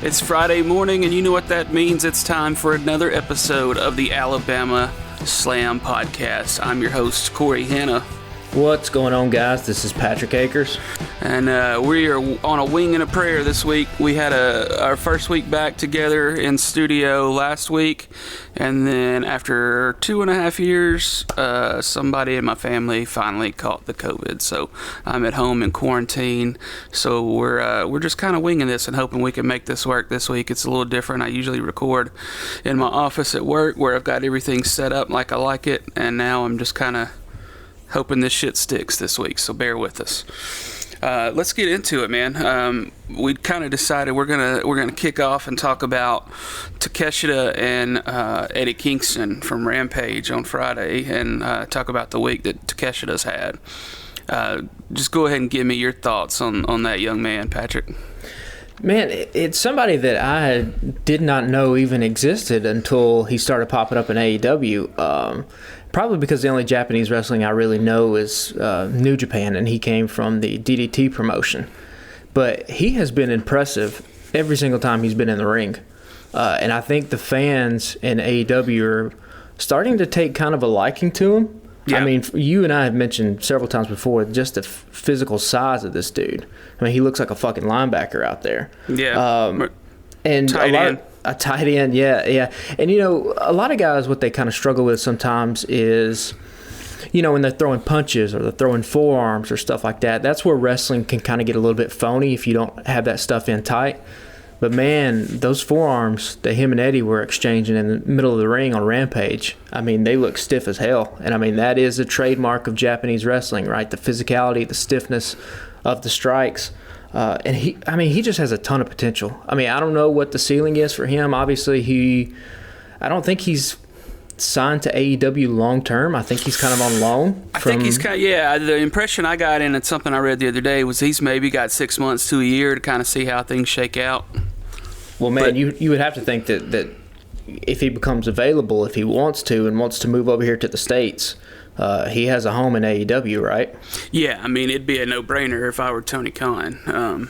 It's Friday morning, and you know what that means. It's time for another episode of the Alabama Slam Podcast. I'm your host, Corey Hanna. What's going on, guys? This is Patrick Akers. And we are on a wing and a prayer this week. We had our first week back together in studio last week. And then after 2.5 years, somebody in my family finally caught the COVID. So I'm at home in quarantine. So we're just kind of winging this and hoping we can make this work this week. It's a little different. I usually record in my office at work where I've got everything set up like I like it. And now I'm just kind of hoping this shit sticks this week, so bear with us. Let's get into it, man. We kind of decided we're gonna kick off and talk about Takeshita and Eddie Kingston from Rampage on Friday, and talk about the week that Takeshita's had. Just go ahead and give me your thoughts on that young man, Patrick. Man, it's somebody that I did not know even existed until he started popping up in AEW. Probably because the only Japanese wrestling I really know is New Japan, and he came from the DDT promotion. But he has been impressive every single time he's been in the ring. And I think the fans in AEW are starting to take kind of a liking to him. Yeah. I mean, you and I have mentioned several times before just the physical size of this dude. I mean, he looks like a fucking linebacker out there. Yeah. And tight end. A tight end, yeah. And, you know, a lot of guys, what they kind of struggle with sometimes is, you know, when they're throwing punches or they're throwing forearms or stuff like that, that's where wrestling can kind of get a little bit phony if you don't have that stuff in tight. But, man, those forearms that him and Eddie were exchanging in the middle of the ring on Rampage, I mean, they look stiff as hell. And, I mean, that is a trademark of Japanese wrestling, right? The physicality, the stiffness of the strikes. And he just has a ton of potential. I mean, I don't know what the ceiling is for him. Obviously, I don't think he's signed to AEW long term. I think he's kind of on loan. I think he's kind of, yeah. The impression I got, and it's something I read the other day, was he's maybe got 6 months to a year to kind of see how things shake out. Well, man, you would have to think that if he becomes available, if he wants to and wants to move over here to the States, he has a home in AEW, right? Yeah, I mean, it'd be a no-brainer if I were Tony Khan.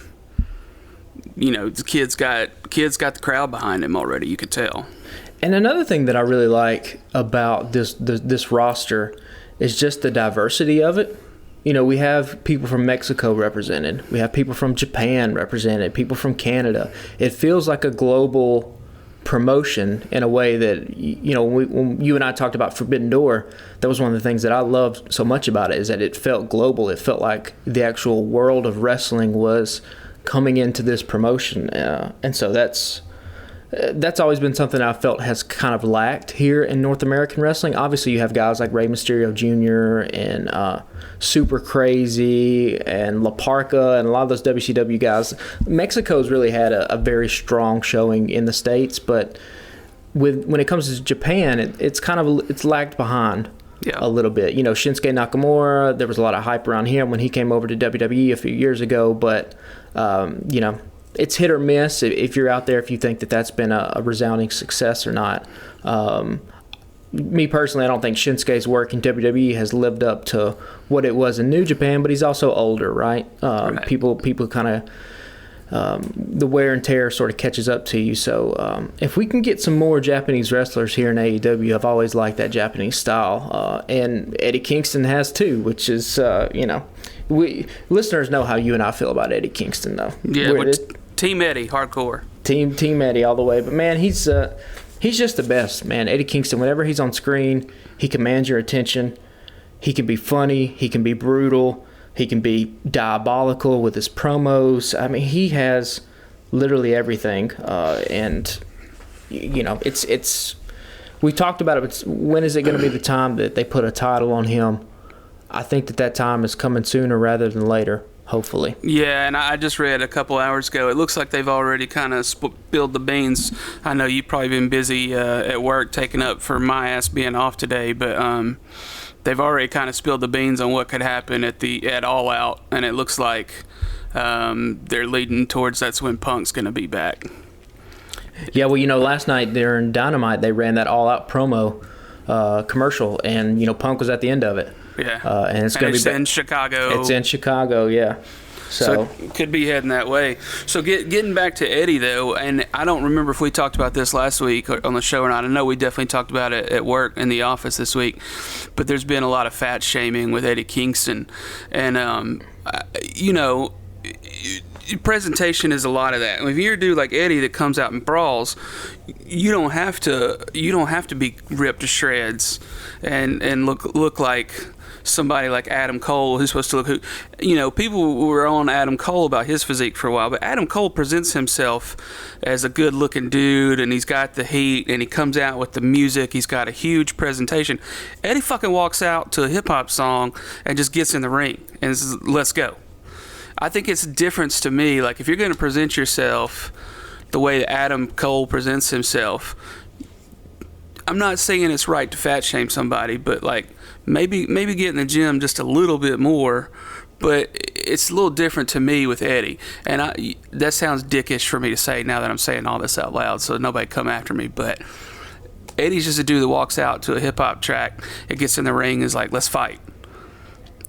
You know, the kid's got the crowd behind him already. You could tell. And another thing that I really like about this roster is just the diversity of it. You know, we have people from Mexico represented. We have people from Japan represented. People from Canada. It feels like a global promotion in a way that, you know, when you and I talked about Forbidden Door, that was one of the things that I loved so much about it, is that it felt global. It felt like the actual world of wrestling was coming into this promotion, and so that's always been something I felt has kind of lacked here in North American wrestling. Obviously, you have guys like Rey Mysterio Jr. and Super Crazy and La Parka and a lot of those WCW guys. Mexico's really had a very strong showing in the States, but when it comes to Japan, it's lagged behind a little bit. You know, Shinsuke Nakamura, there was a lot of hype around him when he came over to WWE a few years ago, but you know, it's hit or miss if you're out there, if you think that that's been a resounding success or not. Me personally, I don't think Shinsuke's work in WWE has lived up to what it was in New Japan, but he's also older, right? Right. People kind of, the wear and tear sort of catches up to you. So if we can get some more Japanese wrestlers here in AEW, I've always liked that Japanese style. And Eddie Kingston has too, which is, you know, listeners know how you and I feel about Eddie Kingston, though. Yeah, Team Eddie, hardcore. Team Eddie all the way. But, man, he's just the best, man. Eddie Kingston, whenever he's on screen, he commands your attention. He can be funny. He can be brutal. He can be diabolical with his promos. I mean, he has literally everything. And, you know, it's we talked about it, but when is it going to be the time that they put a title on him? I think that time is coming sooner rather than later, hopefully. Yeah, and I just read a couple hours ago, it looks like they've already kind of spilled the beans. I know you've probably been busy at work taking up for my ass being off today, but they've already kind of spilled the beans on what could happen at All Out, and it looks like they're leading towards that's when Punk's going to be back. Yeah, well, you know, last night during Dynamite, they ran that All Out promo commercial, and, you know, Punk was at the end of it. Yeah, and it's going to be in Chicago. It's in Chicago, yeah. So it could be heading that way. So getting back to Eddie, though, and I don't remember if we talked about this last week on the show or not. I know we definitely talked about it at work in the office this week, but there's been a lot of fat shaming with Eddie Kingston. And, presentation is a lot of that. If you're a dude like Eddie that comes out and brawls, you don't have to be ripped to shreds and look like somebody like Adam Cole, who's supposed to look, people were on Adam Cole about his physique for a while, but Adam Cole presents himself as a good looking dude, and he's got the heat, and he comes out with the music, he's got a huge presentation. Eddie fucking walks out to a hip hop song and just gets in the ring and says, let's go. I think it's a difference to me, like if you're going to present yourself the way that Adam Cole presents himself, I'm not saying it's right to fat shame somebody, but like maybe get in the gym just a little bit more. But it's a little different to me with Eddie, and that sounds dickish for me to say now that I'm saying all this out loud, so nobody come after me. But Eddie's just a dude that walks out to a hip hop track, it gets in the ring, is like, let's fight.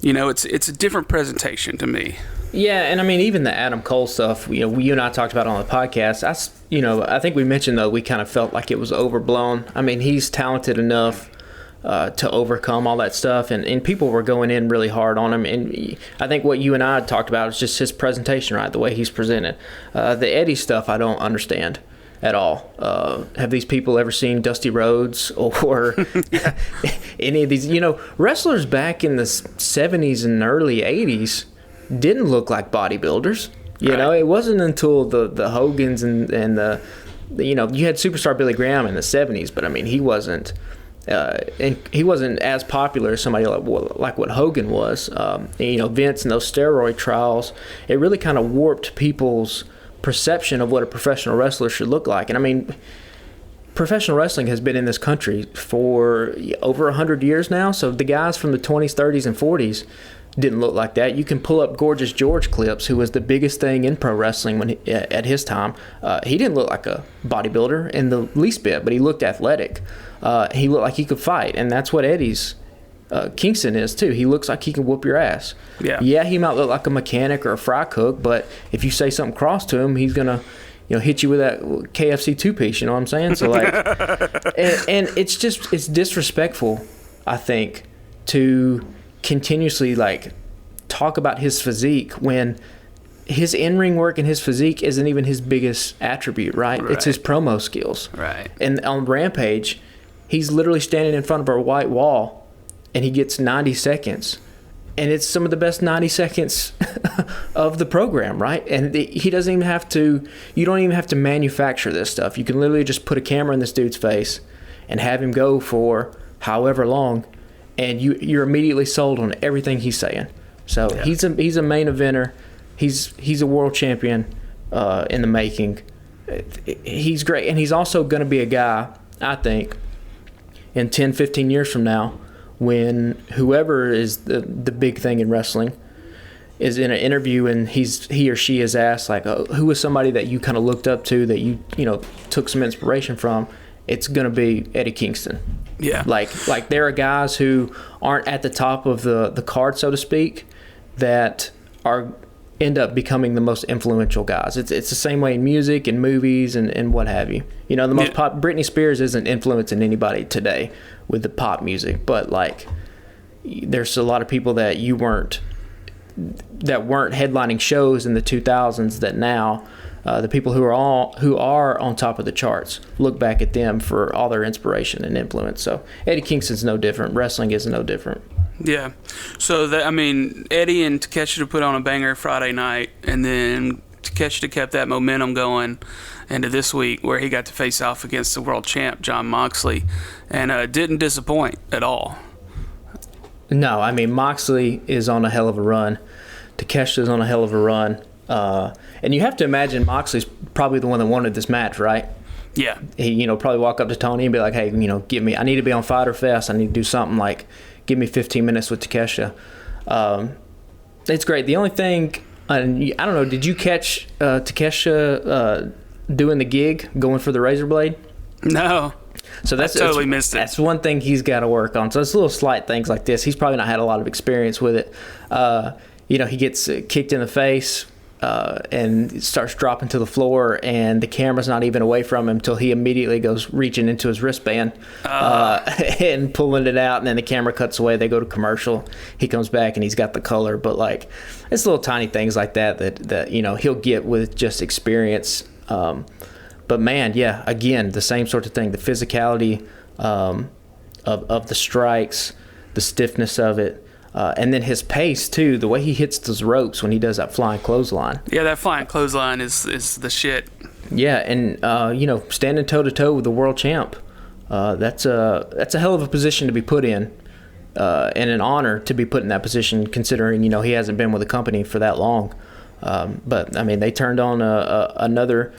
It's a different presentation to me. Yeah, and I mean, even the Adam Cole stuff, you and I talked about on the podcast. I think we mentioned, though, we kind of felt like it was overblown. I mean, he's talented enough to overcome all that stuff, and people were going in really hard on him. And I think what you and I had talked about is just his presentation, right, the way he's presented. The Eddie stuff, I don't understand at all. Have these people ever seen Dusty Rhodes or any of these? Wrestlers back in the 70s and early 80s didn't look like bodybuilders. It wasn't until the Hogans and the you had Superstar Billy Graham in the 70s, but I mean he wasn't as popular as somebody like what Hogan was. Vince and those steroid trials, it really kind of warped people's perception of what a professional wrestler should look like. And I mean, professional wrestling has been in this country for over 100 years now, so the guys from the 20s, 30s, and 40s didn't look like that. You can pull up Gorgeous George clips, who was the biggest thing in pro wrestling at his time. He didn't look like a bodybuilder in the least bit, but he looked athletic. He looked like he could fight, and that's what Eddie's Kingston is too. He looks like he can whoop your ass. Yeah, he might look like a mechanic or a fry cook, but if you say something cross to him, he's gonna hit you with that KFC two-piece. You know what I'm saying? So like, and it's disrespectful, I think, to continuously like talk about his physique when his in-ring work and his physique isn't even his biggest attribute, right? It's his promo skills. Right. And on Rampage, he's literally standing in front of a white wall and he gets 90 seconds. And it's some of the best 90 seconds of the program, right? And he doesn't even have to, you don't even have to manufacture this stuff. You can literally just put a camera in this dude's face and have him go for however long, and you're immediately sold on everything he's saying. So yeah. He's a main eventer. He's a world champion in the making. He's great, and he's also going to be a guy, I think, in 10, 15 years from now, when whoever is the big thing in wrestling is in an interview and he or she is asked, like, who was somebody that you kind of looked up to that you took some inspiration from, it's going to be Eddie Kingston. Yeah. Like there are guys who aren't at the top of the card, so to speak, that end up becoming the most influential guys. It's the same way in music and movies and what have you. The most pop. Britney Spears isn't influencing anybody today with the pop music, but like there's a lot of people that weren't headlining shows in the 2000s that now the people who are on top of the charts look back at them for all their inspiration and influence. So Eddie Kingston's no different. Wrestling is no different. Yeah. So Eddie and Takeshita put on a banger Friday night, and then Takeshita kept that momentum going into this week where he got to face off against the world champ Jon Moxley, and didn't disappoint at all. No, I mean, Moxley is on a hell of a run. Takeshita's on a hell of a run. And you have to imagine Moxley's probably the one that wanted this match, right? Yeah. He, probably walk up to Tony and be like, hey, I need to be on Fyter Fest. I need to do something like, give me 15 minutes with Takeshita. It's great. The only thing, I don't know, did you catch Takeshita doing the gig, going for the razor blade? No. So I totally missed it. That's one thing he's got to work on. So it's little slight things like this. He's probably not had a lot of experience with it. he gets kicked in the face. And starts dropping to the floor, and the camera's not even away from him until he immediately goes reaching into his wristband and pulling it out, and then the camera cuts away. They go to commercial. He comes back, and he's got the color. But, like, it's little tiny things like that he'll get with just experience. But, man, yeah, again, the same sort of thing. The physicality of the strikes, the stiffness of it. And then his pace, too, the way he hits those ropes when he does that flying clothesline. Yeah, that flying clothesline is the shit. Yeah, and, standing toe-to-toe with the world champ, that's a hell of a position to be put in, and an honor to be put in that position considering, he hasn't been with the company for that long. But, I mean, they turned on another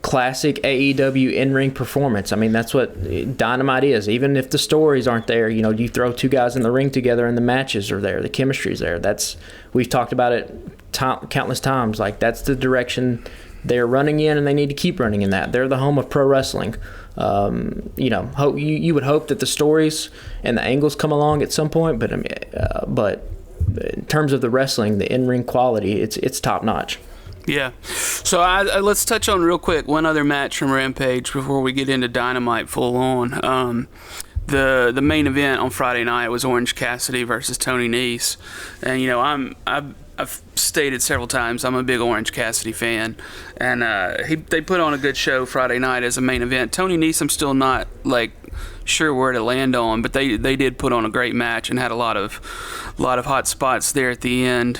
classic AEW in-ring performance. I mean, that's what Dynamite is. Even if the stories aren't there, you throw two guys in the ring together and the matches are there, the chemistry's there. We've talked about it countless times. Like, that's the direction they're running in, and they need to keep running in that. They're the home of pro wrestling. You would hope that the stories and the angles come along at some point, but in terms of the wrestling, the in-ring quality, it's top notch. Yeah. So let's touch on real quick one other match from Rampage before we get into Dynamite full on. The main event on Friday night was Orange Cassidy versus Tony Nese, and I've stated several times I'm a big Orange Cassidy fan, and they put on a good show Friday night as a main event. Tony Nese, I'm still not sure where to land on, but they did put on a great match and had a lot of hot spots there at the end.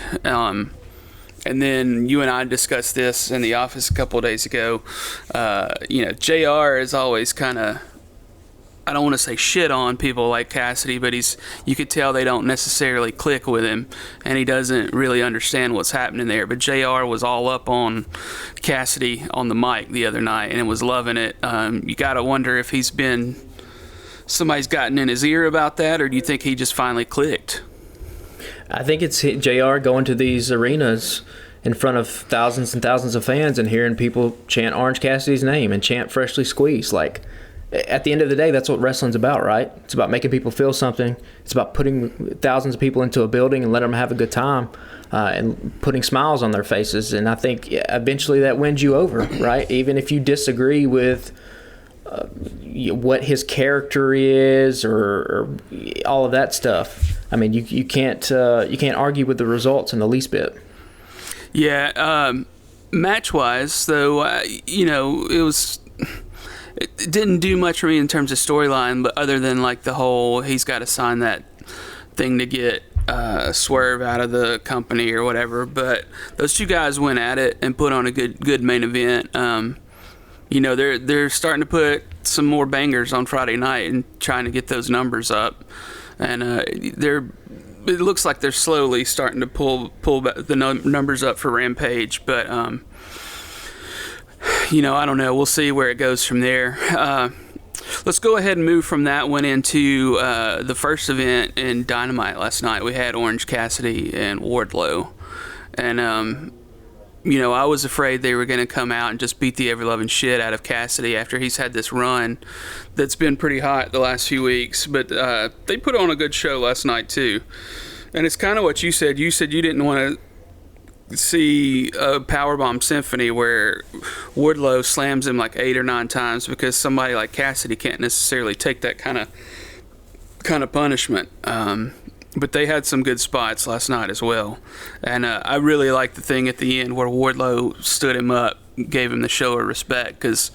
And then you and I discussed this in the office a couple of days ago. JR is always kind of, I don't want to say shit on people like Cassidy, but you could tell they don't necessarily click with him, and he doesn't really understand what's happening there. But JR was all up on Cassidy on the mic the other night and was loving it. You got to wonder if somebody's gotten in his ear about that, or do you think he just finally clicked? I think it's JR going to these arenas in front of thousands and thousands of fans and hearing people chant Orange Cassidy's name and chant Freshly Squeezed. Like, at the end of the day, that's what wrestling's about, right? It's about making people feel something. It's about putting thousands of people into a building and letting them have a good time and putting smiles on their faces. And I think eventually that wins you over, right? Even if you disagree with what his character is or all of that stuff. I mean, you can't argue with the results in the least bit. Yeah, match-wise, though, it didn't do much for me in terms of storyline, but other than the whole he's got to sign that thing to get Swerve out of the company or whatever. But those two guys went at it and put on a good main event. They're starting to put some more bangers on Friday night and trying to get those numbers up. And it looks like they're slowly starting to pull the numbers up for Rampage. But, I don't know. We'll see where it goes from there. Let's go ahead and move from that one into the first event in Dynamite last night. We had Orange Cassidy and Wardlow. And, I was afraid they were going to come out and just beat the ever-loving shit out of Cassidy after he's had this run that's been pretty hot the last few weeks. But they put on a good show last night, too. And it's kind of what you said. You said you didn't want to see a Powerbomb Symphony where Wardlow slams him 8 or 9 times because somebody like Cassidy can't necessarily take that kind of punishment. But they had some good spots last night as well. And I really liked the thing at the end where Wardlow stood him up, gave him the show of respect, because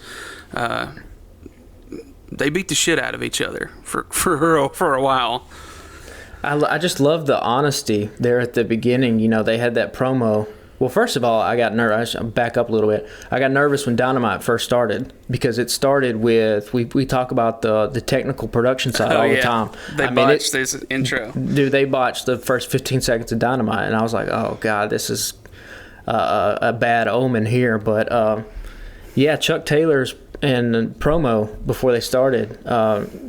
they beat the shit out of each other for a while. I just love the honesty there at the beginning. They had that promo. Well, first of all, I got nervous. I'll back up a little bit. I got nervous when Dynamite first started because it started with, we talk about the technical production side all the time. They botched this intro. Dude, they botched the first 15 seconds of Dynamite, and I was like, oh, God, this is a bad omen here. But, Chuck Taylor's and promo before they started,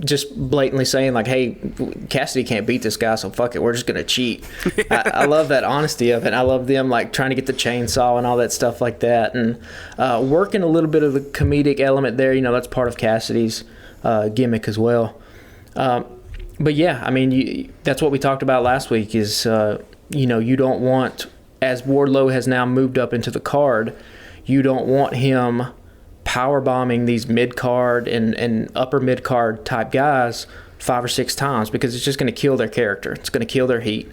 just blatantly saying hey, Cassidy can't beat this guy, so fuck it, we're just gonna cheat. I love that honesty of it. I love them trying to get the chainsaw and all that stuff like that, and working a little bit of the comedic element there. That's part of Cassidy's gimmick as well. But yeah, I mean, that's what we talked about last week is you don't want, as Wardlow has now moved up into the card, you don't want him power bombing these mid card and upper mid card type guys 5 or 6 times, because it's just going to kill their character. It's going to kill their heat.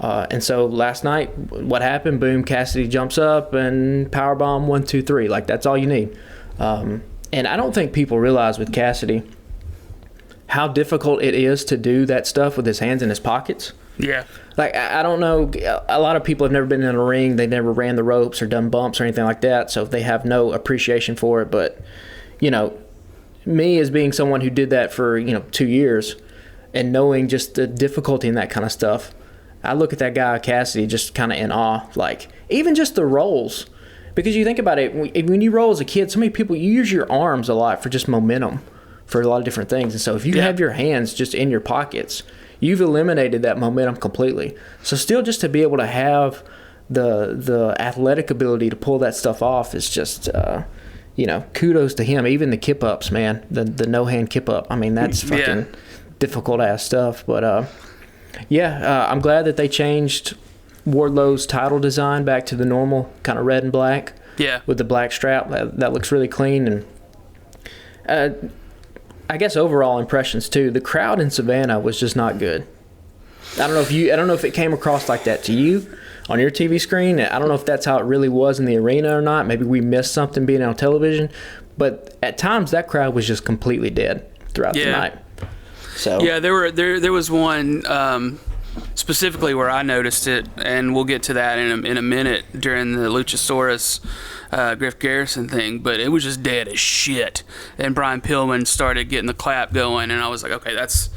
And so last night, what happened? Boom, Cassidy jumps up and powerbomb 1, 2, 3. Like, that's all you need. And I don't think people realize with Cassidy how difficult it is to do that stuff with his hands in his pockets. Yeah. Like, I don't know. A lot of people have never been in a ring. They never ran the ropes or done bumps or anything like that, so they have no appreciation for it. But, me as being someone who did that for, 2 years and knowing just the difficulty in that kind of stuff, I look at that guy, Cassidy, just kind of in awe. Like, even just the rolls. Because you think about it, when you roll as a kid, so many people, you use your arms a lot for just momentum for a lot of different things. And so if you have your hands just in your pockets, you've eliminated that momentum completely. So still just to be able to have the athletic ability to pull that stuff off is just, kudos to him. Even the kip-ups, man, the no-hand kip-up. I mean, that's fucking difficult-ass stuff. But, I'm glad that they changed Wardlow's title design back to the normal kind of red and black. Yeah. With the black strap. That looks really clean. And I guess overall impressions too. The crowd in Savannah was just not good. I don't know if it came across like that to you on your TV screen. I don't know if that's how it really was in the arena or not. Maybe we missed something being on television. But at times that crowd was just completely dead throughout the night. So there was one specifically where I noticed it, and we'll get to that in a minute during the Luchasaurus Griff Garrison thing, but it was just dead as shit. And Brian Pillman started getting the clap going, and I was like, okay, that's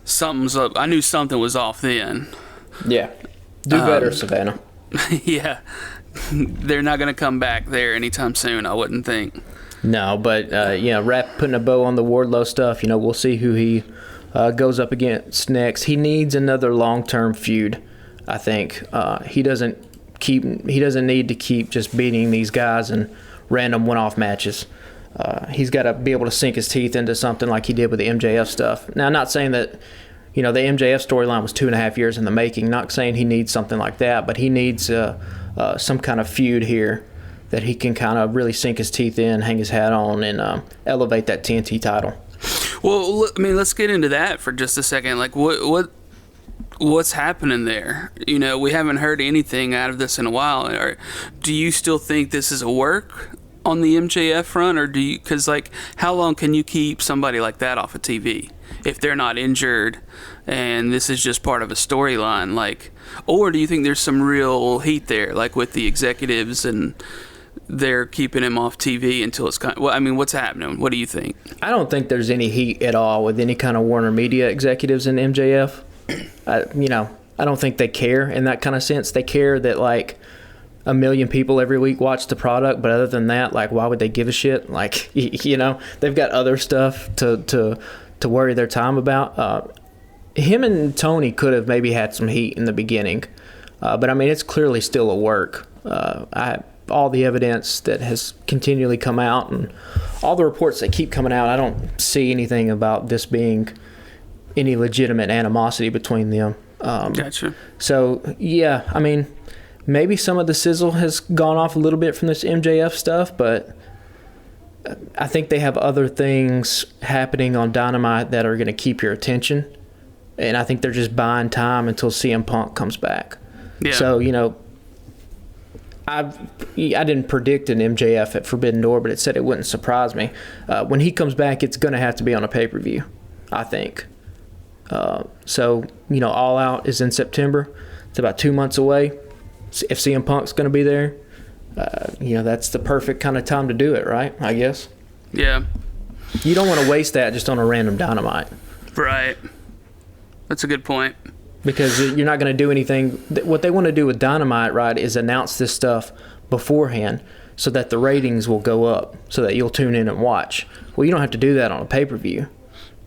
something's up. I knew something was off then. Yeah. Do better, Savannah. Yeah. They're not going to come back there anytime soon, I wouldn't think. No, but Rap putting a bow on the Wardlow stuff, we'll see who he goes up against next. He needs another long-term feud, I think. He doesn't need to keep just beating these guys in random one-off matches. He's got to be able to sink his teeth into something like he did with the MJF stuff. Now, I'm not saying that, the MJF storyline was 2.5 years in the making. Not saying he needs something like that, but he needs some kind of feud here that he can kind of really sink his teeth in, hang his hat on, and elevate that TNT title. Well, I mean, let's get into that for just a second. Like, what's happening there? We haven't heard anything out of this in a while. Do you still think this is a work on the MJF front, or do you? Because how long can you keep somebody like that off of TV if they're not injured, and this is just part of a storyline? Or do you think there's some real heat there, with the executives and they're keeping him off TV until it's what's happening? What do you think? I don't think there's any heat at all with any kind of Warner Media executives in MJF. I don't think they care in that kind of sense. They care that 1 million people every week watch the product, but other than that, why would they give a shit? They've got other stuff to worry their time about. Him and Tony could have maybe had some heat in the beginning, but I mean, it's clearly still a work. All the evidence that has continually come out and all the reports that keep coming out, I don't see anything about this being any legitimate animosity between them. Gotcha. So, I mean, maybe some of the sizzle has gone off a little bit from this MJF stuff, but I think they have other things happening on Dynamite that are going to keep your attention, and I think they're just buying time until CM Punk comes back. Yeah. So, I didn't predict an MJF at Forbidden Door, but it said it wouldn't surprise me. When he comes back, it's going to have to be on a pay-per-view, I think. So, All Out is in September. It's about 2 months away. If CM Punk's going to be there, that's the perfect kind of time to do it, right? I guess. Yeah. You don't want to waste that just on a random Dynamite. Right. That's a good point. Because you're not going to do anything. What they want to do with Dynamite, right, is announce this stuff beforehand so that the ratings will go up, so that you'll tune in and watch. Well, you don't have to do that on a pay-per-view,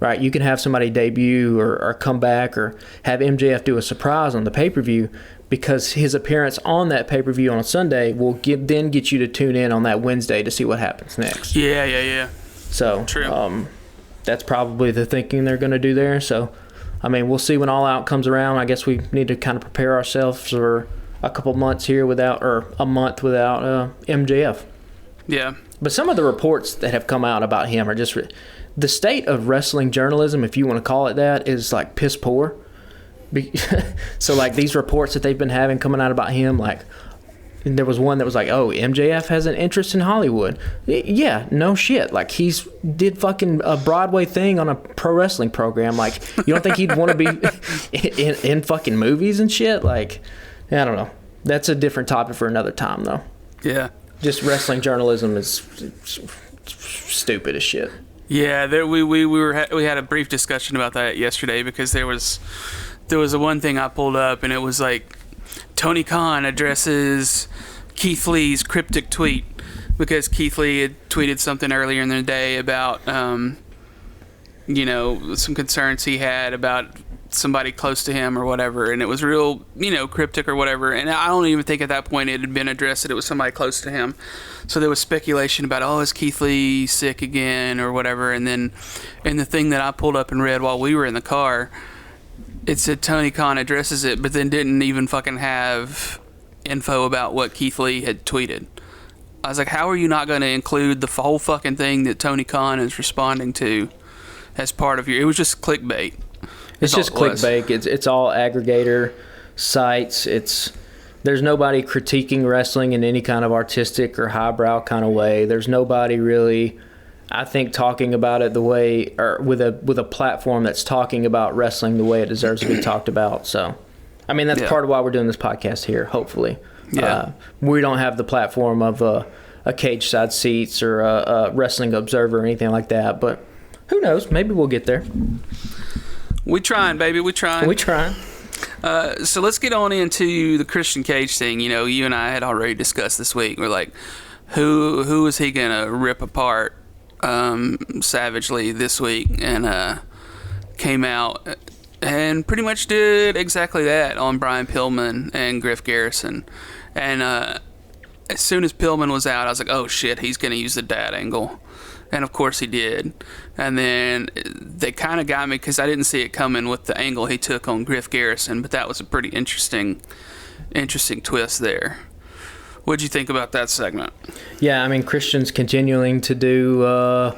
right? You can have somebody debut or come back, or have MJF do a surprise on the pay-per-view, because his appearance on that pay-per-view on a Sunday will then get you to tune in on that Wednesday to see what happens next. Yeah. So, true. That's probably the thinking they're going to do there. So, I mean, we'll see when All Out comes around. I guess we need to kind of prepare ourselves for a couple months here without, or a month without MJF. Yeah. But some of the reports that have come out about him are just the state of wrestling journalism, if you want to call it that, is like piss poor. So like these reports that they've been having coming out about him, like there was one that was like, oh, MJF has an interest in Hollywood. Yeah, no shit. Like he's did fucking a Broadway thing on a pro wrestling program. Like you don't think he'd want to be in fucking movies and shit? Like I don't know. That's a different topic for another time though. Yeah. Just wrestling journalism is stupid as shit. Yeah, we had a brief discussion about that yesterday because there was a one thing I pulled up and it was like Tony Khan addresses Keith Lee's cryptic tweet because Keith Lee had tweeted something earlier in the day about some concerns he had about somebody close to him or whatever, and it was real cryptic or whatever, and I don't even think at that point it had been addressed that it was somebody close to him. So there was speculation about, oh, is Keith Lee sick again or whatever, and then in the thing that I pulled up and read while we were in the car, it said Tony Khan addresses it, but then didn't even fucking have info about what Keith Lee had tweeted. I was like, how are you not going to include the whole fucking thing that Tony Khan is responding to as part of your... It was just clickbait. It's just clickbait. It's all aggregator sites. There's nobody critiquing wrestling in any kind of artistic or highbrow kind of way. There's nobody really, I think, talking about it the way, or with a platform that's talking about wrestling the way it deserves to be talked about. So, I mean, that's part of why we're doing this podcast here. Hopefully, we don't have the platform of a Cage Side Seats or a Wrestling Observer or anything like that. But who knows? Maybe we'll get there. We trying, baby. We trying. So let's get on into the Christian Cage thing. You and I had already discussed this week. We're like, who is he gonna rip apart savagely this week? And came out and pretty much did exactly that on Brian Pillman and Griff Garrison. And as soon as Pillman was out, I was like, oh shit, he's gonna use the dad angle. And of course he did. And then they kind of got me because I didn't see it coming with the angle he took on Griff Garrison, but that was a pretty interesting twist there. What'd you think about that segment? Yeah, I mean, Christian's continuing to do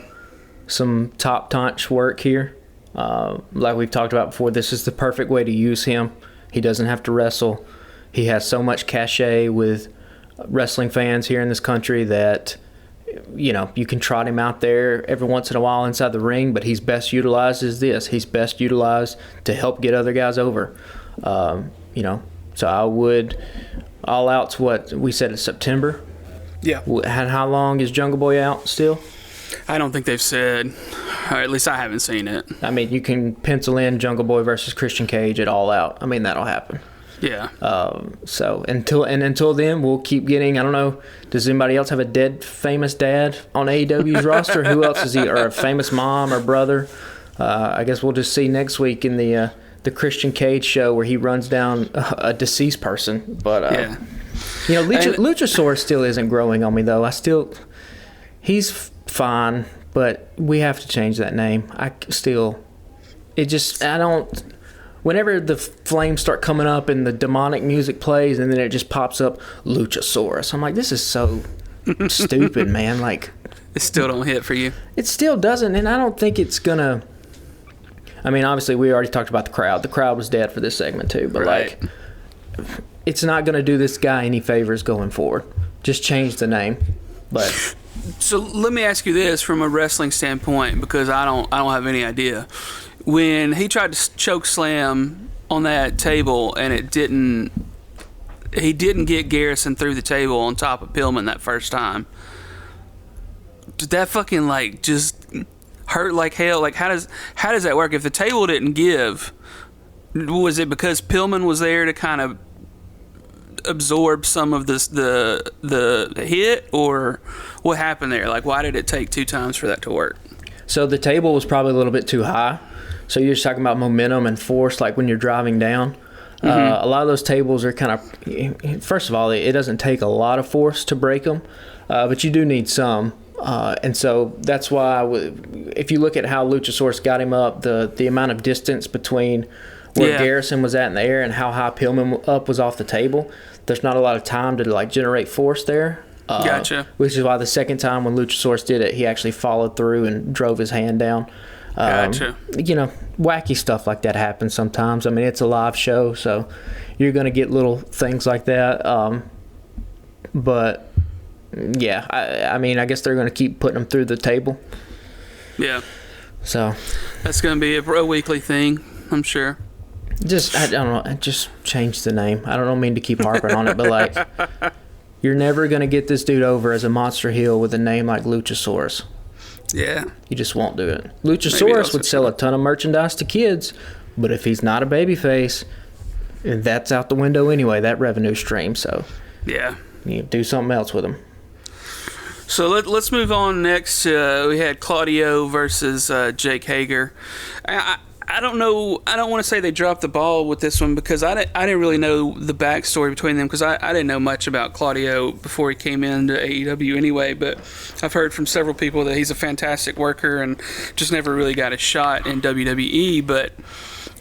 some top-notch work here. Like we've talked about before, this is the perfect way to use him. He doesn't have to wrestle. He has so much cachet with wrestling fans here in this country that... you can trot him out there every once in a while inside the ring, but he's best utilized as this. He's best utilized to help get other guys over. So I would... All Out's what we said in September. Yeah. And how long is Jungle Boy out still? I don't think they've said, or at least I haven't seen it. I mean, you can pencil in Jungle Boy versus Christian Cage at All Out. I mean, that'll happen. Yeah. So until then, we'll keep getting. I don't know. Does anybody else have a dead famous dad on AEW's roster? Who else is he? Or a famous mom or brother? I guess we'll just see next week in the Christian Cage show where he runs down a deceased person. But Luchasaurus still isn't growing on me though. He's fine, but we have to change that name. I don't. Whenever the flames start coming up and the demonic music plays and then it just pops up Luchasaurus, I'm like, this is so stupid, man. Like, it still don't hit for you. It still doesn't, and I don't think it's gonna. I mean, obviously, we already talked about the crowd. The crowd was dead for this segment too, but right. It's not gonna do this guy any favors going forward. Just change the name. But so let me ask you this from a wrestling standpoint, because I don't have any idea. When he tried to choke slam on that table and he didn't get Garrison through the table on top of Pillman that first time. Did that fucking just hurt like hell? Like how does that work? If the table didn't give, was it because Pillman was there to kind of absorb some of the hit, or what happened there? Like, why did it take 2 times for that to work? So the table was probably a little bit too high. So you're just talking about momentum and force, like when you're driving down. A lot of those tables are kind of, first of all, it doesn't take a lot of force to break them, but you do need some. And so that's why, if you look at how Luchasaurus got him up, the amount of distance between where Garrison was at in the air and how high Pillman up was off the table, there's not a lot of time to like generate force there. Gotcha. Which is why the second time when Luchasaurus did it, he actually followed through and drove his hand down. Gotcha. Wacky stuff like that happens sometimes. I mean, it's a live show, so you're going to get little things like that. But yeah, I mean, I guess they're going to keep putting them through the table. Yeah. So that's going to be a weekly thing, I'm sure. I don't know. Just change the name. I don't mean to keep harping on it, but like, you're never going to get this dude over as a monster heel with a name like Luchasaurus. Yeah. You just won't do it. Luchasaurus would sell a ton of merchandise to kids, but if he's not a babyface, that's out the window anyway, that revenue stream. So yeah, you do something else with him. So let's move on next. We had Claudio versus Jake Hager. I don't know. I don't want to say they dropped the ball with this one because I didn't really know the backstory between them because I didn't know much about Claudio before he came into AEW anyway. But I've heard from several people that he's a fantastic worker and just never really got a shot in WWE. But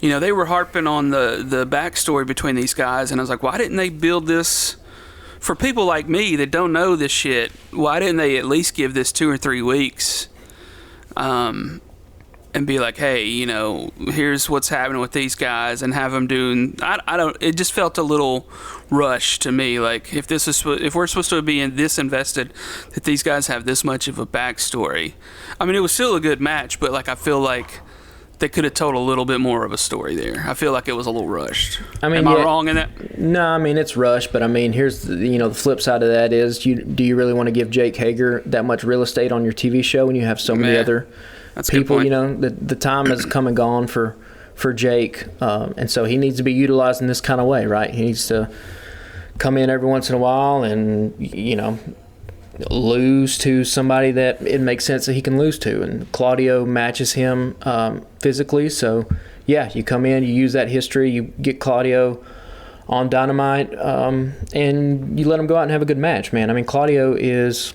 they were harping on the backstory between these guys, and I was like, why didn't they build this? For people like me that don't know this shit, why didn't they at least give this 2 or 3 weeks and be like, hey, here's what's happening with these guys and have them doing... I don't... It just felt a little rushed to me. Like, if we're supposed to be this invested, that these guys have this much of a backstory. I mean, it was still a good match, but, like, I feel like they could have told a little bit more of a story there. I feel like it was a little rushed. I mean, am I wrong in that? No, I mean, it's rushed, but I mean, here's the flip side of that is, do you really want to give Jake Hager that much real estate on your TV show when you have so many other people? The time has come and gone for Jake, and so he needs to be utilized in this kind of way, right? He needs to come in every once in a while and lose to somebody that it makes sense that he can lose to, and Claudio matches him physically. So yeah, you come in, you use that history, you get Claudio on Dynamite, and you let him go out and have a good match, man. I mean, Claudio is,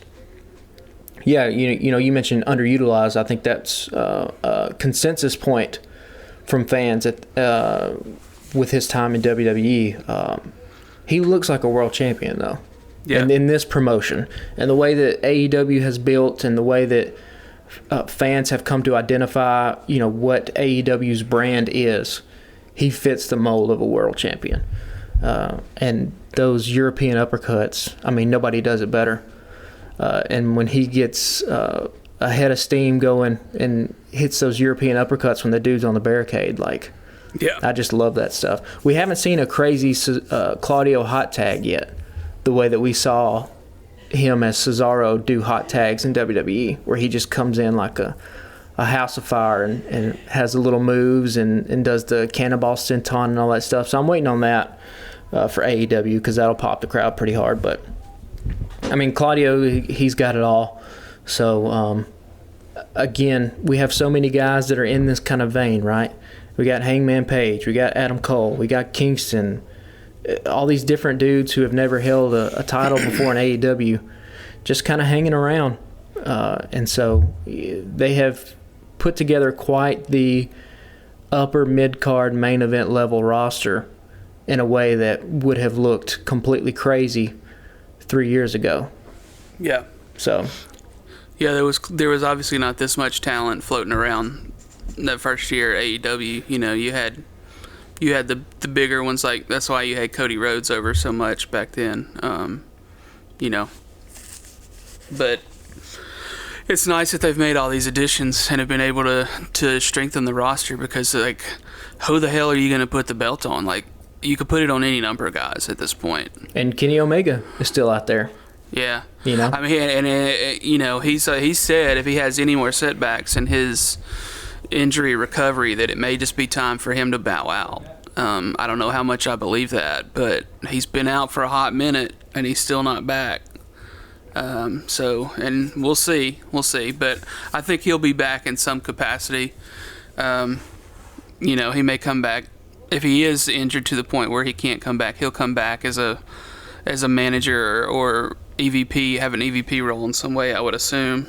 you mentioned underutilized. I think that's a consensus point from fans with his time in WWE. He looks like a world champion though. Yeah. And in this promotion, and the way that AEW has built, and the way that fans have come to identify, what AEW's brand is, he fits the mold of a world champion. And those European uppercuts, I mean, nobody does it better. And when he gets a head of steam going and hits those European uppercuts when the dude's on the barricade, I just love that stuff. We haven't seen a crazy Claudio hot tag yet, the way that we saw him as Cesaro do hot tags in WWE, where he just comes in like a house of fire and has the little moves and does the cannonball senton and all that stuff. So I'm waiting on that for AEW because that'll pop the crowd pretty hard. But I mean, Claudio, he's got it all. So again, we have so many guys that are in this kind of vein, right? We got Hangman Page, we got Adam Cole, we got Kingston, all these different dudes who have never held a title before in AEW, just kind of hanging around. And so they have put together quite the upper mid-card main event level roster in a way that would have looked completely crazy 3 years ago. Yeah. So. Yeah, there was obviously not this much talent floating around that first year at AEW. You had the bigger ones, like that's why you had Cody Rhodes over so much back then. But it's nice that they've made all these additions and have been able to strengthen the roster, because like, who the hell are you going to put the belt on? Like, you could put it on any number of guys at this point. And Kenny Omega is still out there. Yeah. I mean, he said if he has any more setbacks in his injury recovery, that it may just be time for him to bow out. I don't know how much I believe that, but he's been out for a hot minute and he's still not back. And we'll see, but I think he'll be back in some capacity. He may come back if he is injured to the point where he can't come back. He'll come back as a manager or EVP, have an EVP role in some way, I would assume.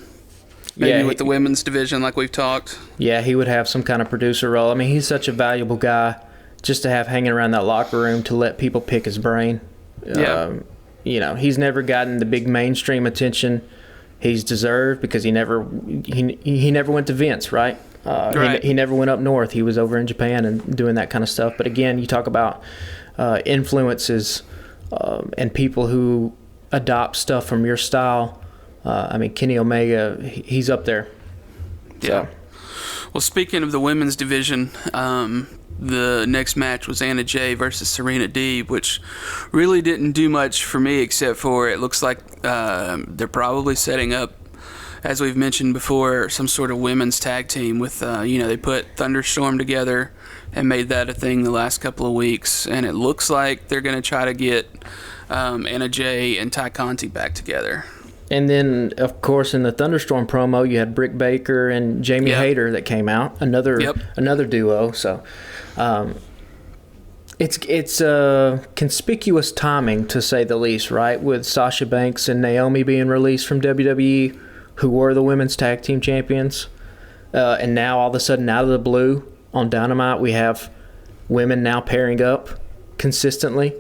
Maybe with the women's division, like we've talked. Yeah, he would have some kind of producer role. I mean, he's such a valuable guy just to have hanging around that locker room to let people pick his brain. Yeah. He's never gotten the big mainstream attention he's deserved because he never went to Vince, right? Right. He never went up north. He was over in Japan and doing that kind of stuff. But again, you talk about influences and people who adopt stuff from your style. I mean, Kenny Omega, he's up there. Yeah. So. Well, speaking of the women's division, the next match was Anna Jay versus Serena Deeb, which really didn't do much for me except for it looks like they're probably setting up, as we've mentioned before, some sort of women's tag team with, they put Thunderstorm together and made that a thing the last couple of weeks, and it looks like they're going to try to get Anna Jay and Ty Conti back together. And then, of course, in the Thunderstorm promo, you had Britt Baker and Jamie Hayter that came out, another duo. So it's conspicuous timing, to say the least, right? With Sasha Banks and Naomi being released from WWE, who were the women's tag team champions. And now, all of a sudden, out of the blue, on Dynamite, we have women now pairing up consistently.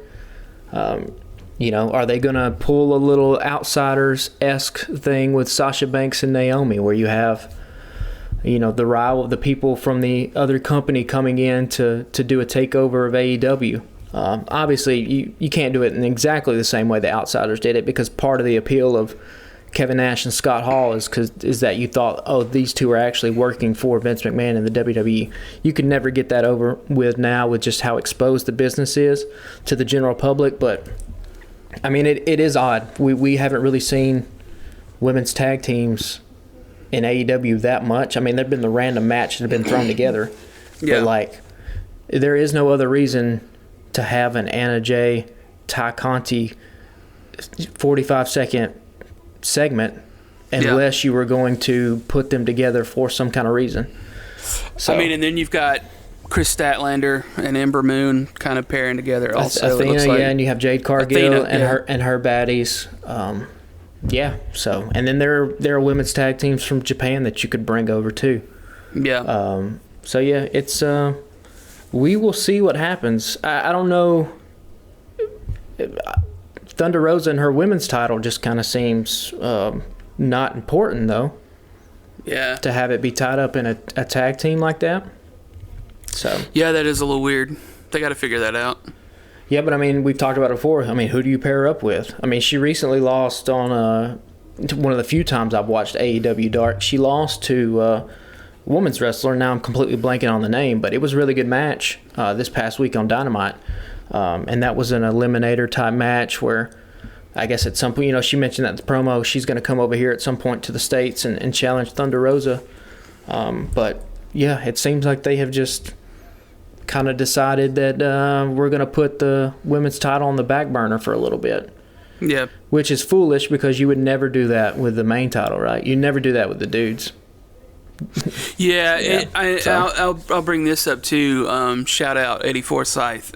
Are they going to pull a little Outsiders-esque thing with Sasha Banks and Naomi, where you have, the people from the other company coming in to do a takeover of AEW? Obviously, you can't do it in exactly the same way the Outsiders did it, because part of the appeal of Kevin Nash and Scott Hall is that you thought, oh, these two are actually working for Vince McMahon in the WWE. You could never get that over with now with just how exposed the business is to the general public, but I mean, it is odd. We haven't really seen women's tag teams in AEW that much. I mean, there have been the random matches that have been thrown together. Yeah. But, there is no other reason to have an Anna Jay, Ty Conti 45-second segment unless you were going to put them together for some kind of reason. So, I mean, and then you've got Chris Statlander and Ember Moon kind of pairing together also. Athena, and you have Jade Cargill and her baddies. So, and then there are women's tag teams from Japan that you could bring over too. Yeah. It's we will see what happens. I don't know. Thunder Rosa and her women's title just kind of seems not important though. Yeah. To have it be tied up in a tag team like that. So. Yeah, that is a little weird. They got to figure that out. Yeah, but I mean, we've talked about it before. I mean, who do you pair up with? I mean, she recently lost on one of the few times I've watched AEW Dark. She lost to a women's wrestler. Now I'm completely blanking on the name, but it was a really good match this past week on Dynamite. And that was an eliminator type match where I guess at some point, she mentioned that in the promo, she's going to come over here at some point to the States and challenge Thunder Rosa. But yeah, it seems like they have just kind of decided that we're going to put the women's title on the back burner for a little bit. Yeah. Which is foolish because you would never do that with the main title, right? You never do that with the dudes. Yeah. I'll bring this up too. Shout out Eddie Forsyth.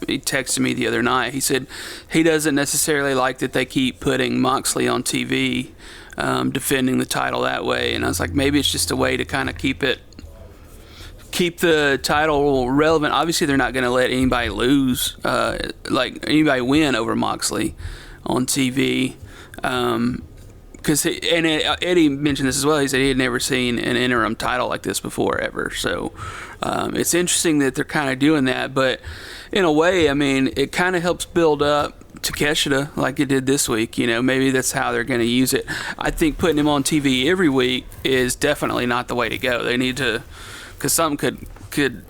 He texted me the other night. He said he doesn't necessarily like that they keep putting Moxley on TV defending the title that way. And I was like, maybe it's just a way to kind of keep the title relevant. Obviously, they're not going to let anybody lose, anybody win over Moxley on TV. Because Eddie mentioned this as well. He said he had never seen an interim title like this before ever. So it's interesting that they're kind of doing that. But in a way, I mean, it kind of helps build up Takeshita like it did this week. Maybe that's how they're going to use it. I think putting him on TV every week is definitely not the way to go. They need to, because something could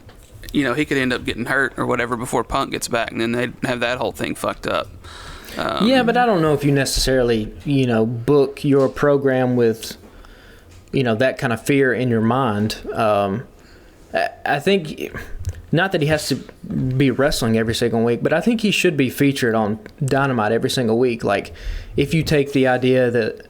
he could end up getting hurt or whatever before Punk gets back, and then they'd have that whole thing fucked up. Yeah, but I don't know if you necessarily, book your program with, that kind of fear in your mind. I think, not that he has to be wrestling every single week, but I think he should be featured on Dynamite every single week. Like, if you take the idea that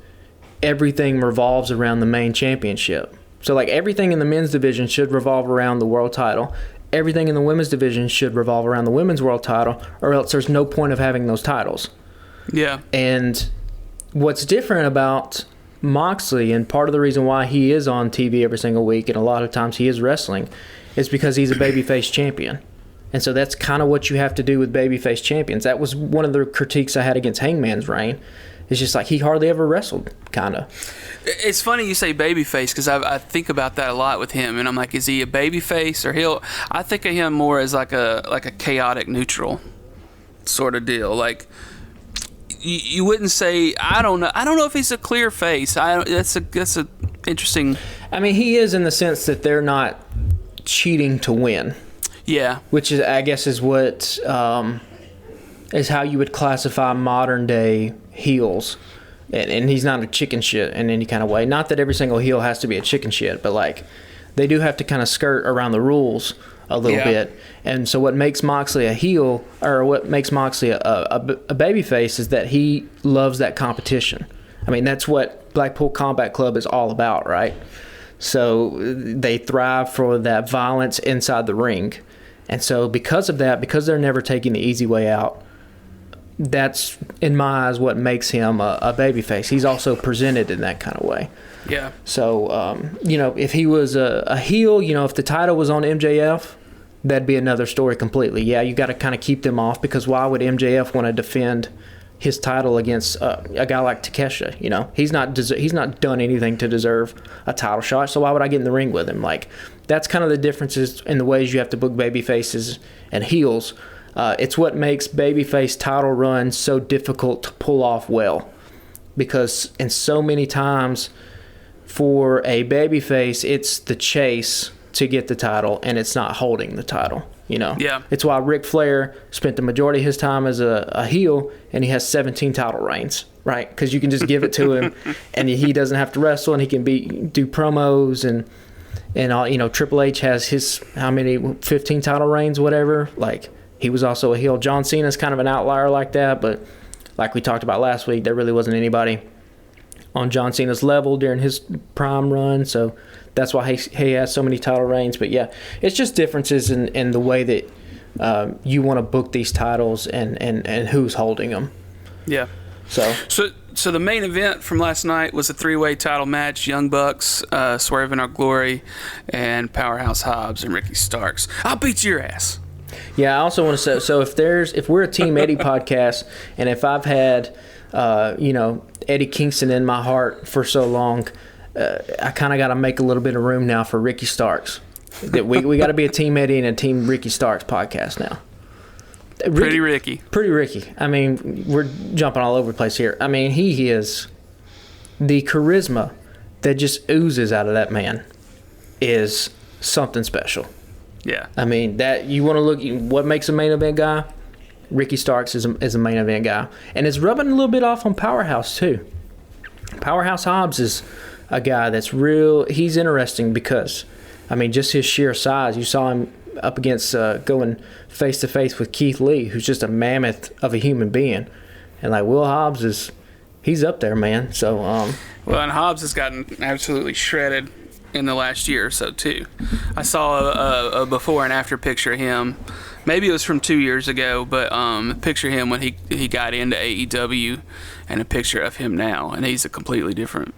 everything revolves around the main championship. So, like, everything in the men's division should revolve around the world title. Everything in the women's division should revolve around the women's world title, or else there's no point of having those titles. Yeah. And what's different about Moxley, and part of the reason why he is on TV every single week, and a lot of times he is wrestling, is because he's a babyface champion. And so that's kind of what you have to do with babyface champions. That was one of the critiques I had against Hangman's reign. It's just like he hardly ever wrestled, kind of. It's funny you say babyface because I think about that a lot with him, and I'm like, is he a babyface or heel? I think of him more as like a chaotic neutral sort of deal. Like you wouldn't say, I don't know if he's a clear face. That's a interesting. I mean, he is in the sense that they're not cheating to win. Yeah, which is, I guess, is what is how you would classify modern day heels, and he's not a chicken shit in any kind of way. Not that every single heel has to be a chicken shit, but like they do have to kind of skirt around the rules a little bit. And so what makes Moxley a heel, or what makes Moxley a babyface, is that he loves that competition. I mean, that's what Blackpool Combat Club is all about, right? So they thrive for that violence inside the ring. And so because of that, because they're never taking the easy way out, that's, in my eyes, what makes him a babyface. He's also presented in that kind of way. Yeah. So, if he was a heel, if the title was on MJF, that'd be another story completely. Yeah, you got to kind of keep them off, because why would MJF want to defend his title against a guy like Takeshita? He's not done anything to deserve a title shot, so why would I get in the ring with him? Like, that's kind of the differences in the ways you have to book baby faces and heels. It's what makes babyface title runs so difficult to pull off well, because in so many times for a babyface, it's the chase to get the title, and it's not holding the title. Yeah. It's why Ric Flair spent the majority of his time as a heel, and he has 17 title reigns, right? Because you can just give it to him, and he doesn't have to wrestle, and he can do promos and all. Triple H has his 15 title reigns, whatever. Like, he was also a heel. John Cena's kind of an outlier like that, but like we talked about last week, there really wasn't anybody on John Cena's level during his prime run, so that's why he has so many title reigns. But yeah, it's just differences in the way that you want to book these titles and who's holding them. Yeah. So the main event from last night was a 3-way title match: Young Bucks, Swerve in Our Glory, and Powerhouse Hobbs and Ricky Starks. I'll beat your ass. Yeah, I also want to say, so if we're a Team Eddie podcast, and if I've had Eddie Kingston in my heart for so long, I kind of got to make a little bit of room now for Ricky Starks. That we got to be a Team Eddie and a Team Ricky Starks podcast now. Pretty Ricky. I mean, we're jumping all over the place here. I mean, he is the charisma that just oozes out of that man is something special. Yeah. I mean, that you want to look what makes a main event guy. Ricky Starks is a main event guy, and it's rubbing a little bit off on Powerhouse too. Powerhouse Hobbs is a guy that's real. He's interesting because, I mean, just his sheer size. You saw him up against going face to face with Keith Lee, who's just a mammoth of a human being, and like Will Hobbs he's up there, man. So well, and Hobbs has gotten absolutely shredded in the last year or so too. I saw a before and after picture of him. Maybe it was from 2 years ago, but picture him when he got into AEW, and a picture of him now, and he's a completely different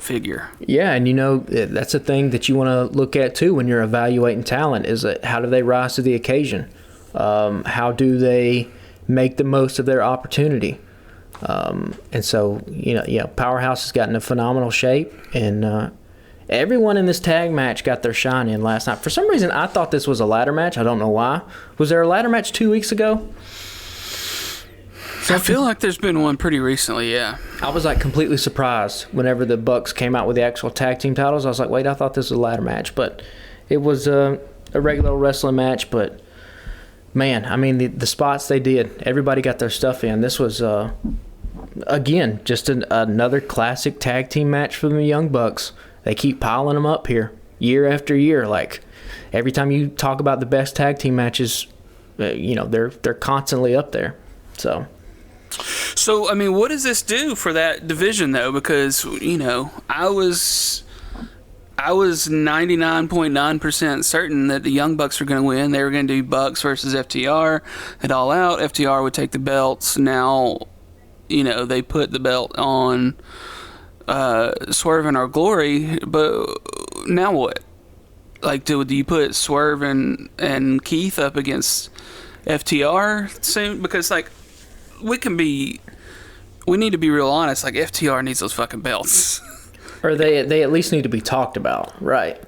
figure. Yeah, and that's a thing that you want to look at too when you're evaluating talent, is that how do they rise to the occasion? How do they make the most of their opportunity? And so, Powerhouse has gotten a phenomenal shape, and everyone in this tag match got their shine in last night. For some reason, I thought this was a ladder match. I don't know why. Was there a ladder match 2 weeks ago? I feel like there's been one pretty recently, yeah. I was like completely surprised whenever the Bucks came out with the actual tag team titles. I was like, wait, I thought this was a ladder match. But it was a regular wrestling match. But, man, I mean, the spots they did, everybody got their stuff in. This was, again, just another classic tag team match for the Young Bucks. They keep piling them up here year after year. Like, every time you talk about the best tag team matches, they're constantly up there. So, I mean, what does this do for that division, though? Because, I was 99.9% certain that the Young Bucks were going to win. They were going to do Bucks versus FTR at All Out. FTR would take the belts. Now, they put the belt on Swerve and Our Glory, but now what? Like, do you put Swerve and Keith up against FTR soon? Because, like, we need to be real honest. Like, FTR needs those fucking belts. Or they at least need to be talked about, right?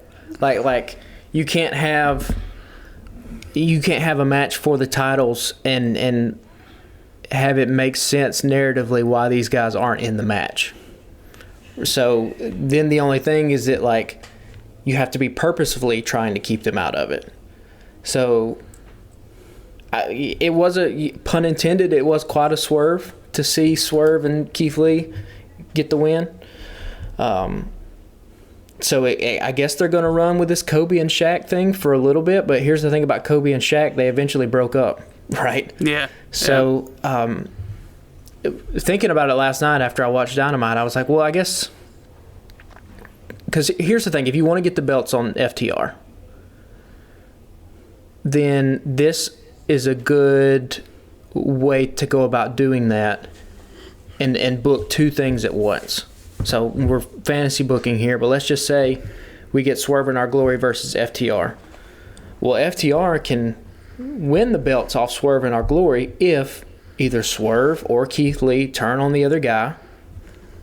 Like you can't have a match for the titles and have it make sense narratively why these guys aren't in the match. So then the only thing is that, like, you have to be purposefully trying to keep them out of it. So it was pun intended, it was quite a swerve to see Swerve and Keith Lee get the win. So I guess they're going to run with this Kobe and Shaq thing for a little bit, but here's the thing about Kobe and Shaq, they eventually broke up, right? Yeah. So thinking about it last night after I watched Dynamite, I was like, well, I guess... Because here's the thing, if you want to get the belts on FTR, then this is a good way to go about doing that and book two things at once. So we're fantasy booking here, but let's just say we get Swerve in Our Glory versus FTR. Well, FTR can win the belts off Swerve in Our Glory if either Swerve or Keith Lee turn on the other guy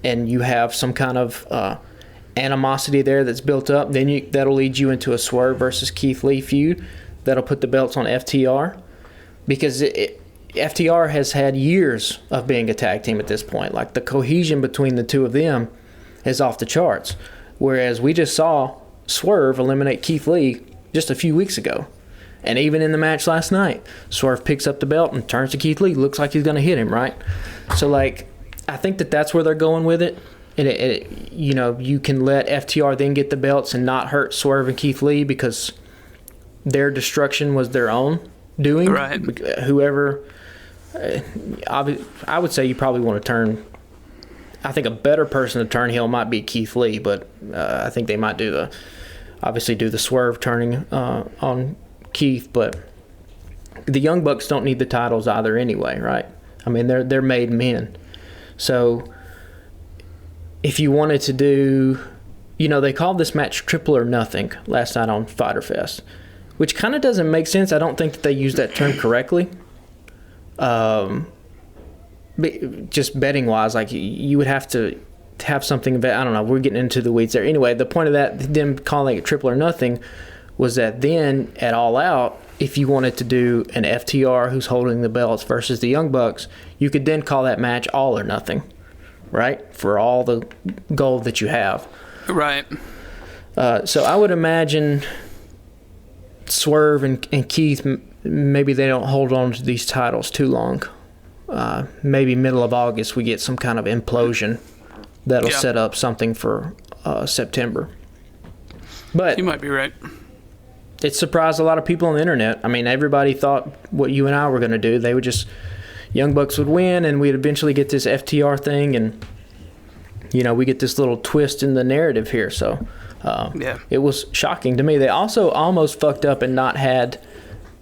and you have some kind of animosity there that's built up. Then that'll lead you into a Swerve versus Keith Lee feud that'll put the belts on FTR, because FTR has had years of being a tag team at this point. Like, the cohesion between the two of them is off the charts, whereas we just saw Swerve eliminate Keith Lee just a few weeks ago. And even in the match last night, Swerve picks up the belt and turns to Keith Lee. Looks like he's going to hit him, right? So, like, I think that's where they're going with it. And you can let FTR then get the belts and not hurt Swerve and Keith Lee, because their destruction was their own doing. Right. Whoever, I would say you probably want to turn. I think a better person to turn heel might be Keith Lee, but I think they might do the Swerve turning on Keith. But the Young Bucks don't need the titles either anyway, right? I mean, they're made men. So if you wanted to do, they called this match Triple or Nothing last night on Fyter Fest, which kind of doesn't make sense. I don't think that they used that term correctly. Just betting wise, like, you would have to have something. I don't know. We're getting into the weeds there. Anyway, the point of that, them calling it Triple or Nothing, was that then at All Out, if you wanted to do an FTR who's holding the belts versus the Young Bucks, you could then call that match All or Nothing, right? For all the gold that you have. Right. So I would imagine Swerve and Keith, maybe they don't hold on to these titles too long. Maybe middle of August we get some kind of implosion that'll set up something for September. But you might be right. It surprised a lot of people on the internet. I mean, everybody thought what you and I were going to do. They would just, Young Bucks would win, and we'd eventually get this FTR thing, and we get this little twist in the narrative here. So it was shocking to me. They also almost fucked up and not had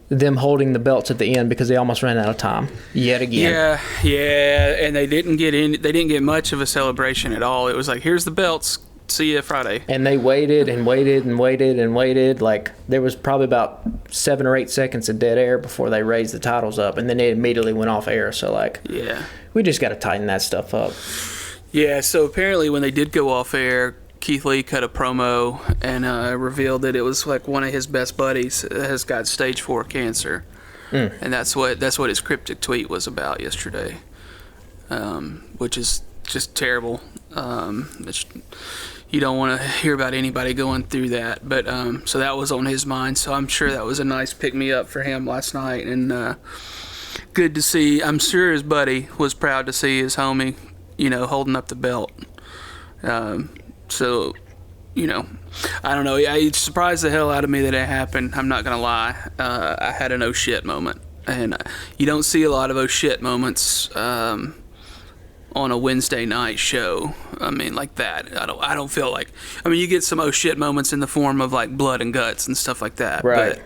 them holding the belts at the end because they almost ran out of time yet again. Yeah, and they didn't get much of a celebration at all. It was like, here's the belts, see you Friday. And they waited and waited and waited and waited. Like, there was probably about 7 or 8 seconds of dead air before they raised the titles up, and then they immediately went off air. So, like, we just got to tighten that stuff up. Yeah, so apparently when they did go off air, Keith Lee cut a promo and revealed that it was like one of his best buddies has got stage 4 cancer, and that's what his cryptic tweet was about yesterday, which is just terrible. You don't want to hear about anybody going through that, but so that was on his mind. So I'm sure that was a nice pick me up for him last night, and good to see. I'm sure his buddy was proud to see his homie, holding up the belt. So, I don't know. It surprised the hell out of me that it happened. I'm not going to lie. I had an oh shit moment. And you don't see a lot of oh shit moments on a Wednesday night show. I mean, like that. I don't feel like... I mean, you get some oh shit moments in the form of, like, blood and guts and stuff like that. Right.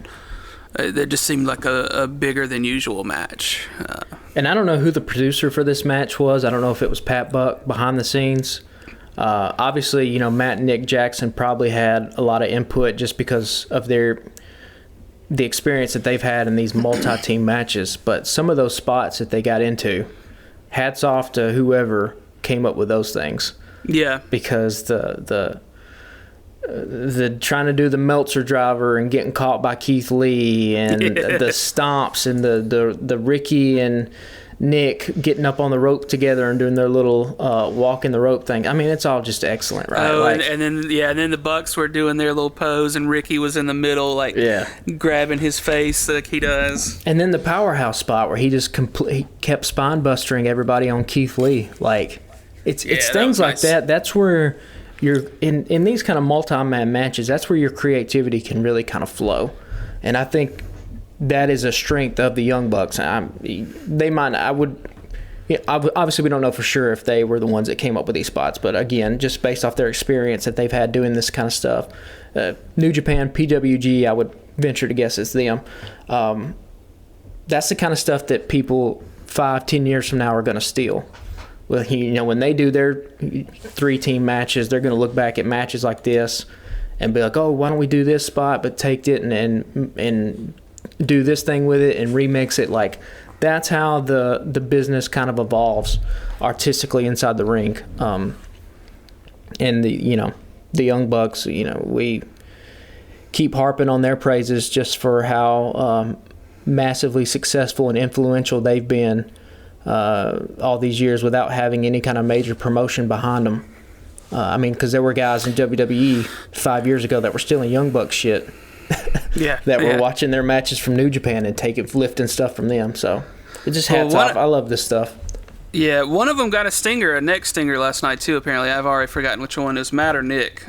That just seemed like a bigger than usual match. And I don't know who the producer for this match was. I don't know if it was Pat Buck behind the scenes. Obviously, you know, Matt and Nick Jackson probably had a lot of input just because of the experience that they've had in these multi-team matches. But some of those spots that they got into, hats off to whoever came up with those things. Yeah. Because the trying to do the Meltzer driver and getting caught by Keith Lee and the stomps and the Ricky and Nick getting up on the rope together and doing their little walk in the rope thing. I mean, it's all just excellent, right? Oh, and then the Bucks were doing their little pose and Ricky was in the middle, like grabbing his face like he does. And then the powerhouse spot where he just he kept spine bustering everybody on Keith Lee. Like it's things like that. That's where you're in these kind of multi-man matches. That's where your creativity can really kind of flow, and I think that is a strength of the Young Bucks. Obviously, we don't know for sure if they were the ones that came up with these spots, but again, just based off their experience that they've had doing this kind of stuff, New Japan, PWG, I would venture to guess it's them. That's the kind of stuff that people 5-10 years from now are going to steal. Well, you know, when they do their 3-team matches, they're going to look back at matches like this and be like, "Oh, why don't we do this spot, but take it and do this thing with it and remix it?" Like that's how the business kind of evolves artistically inside the ring. And the Young Bucks, you know, we keep harping on their praises just for how massively successful and influential they've been. All these years without having any kind of major promotion behind them. I mean, because there were guys in WWE 5 years ago that were stealing Young Bucks shit. That were watching their matches from New Japan and lifting stuff from them. So it just hats off. I love this stuff. Yeah, one of them got a neck stinger last night too. Apparently, I've already forgotten which one. It was Matt or Nick.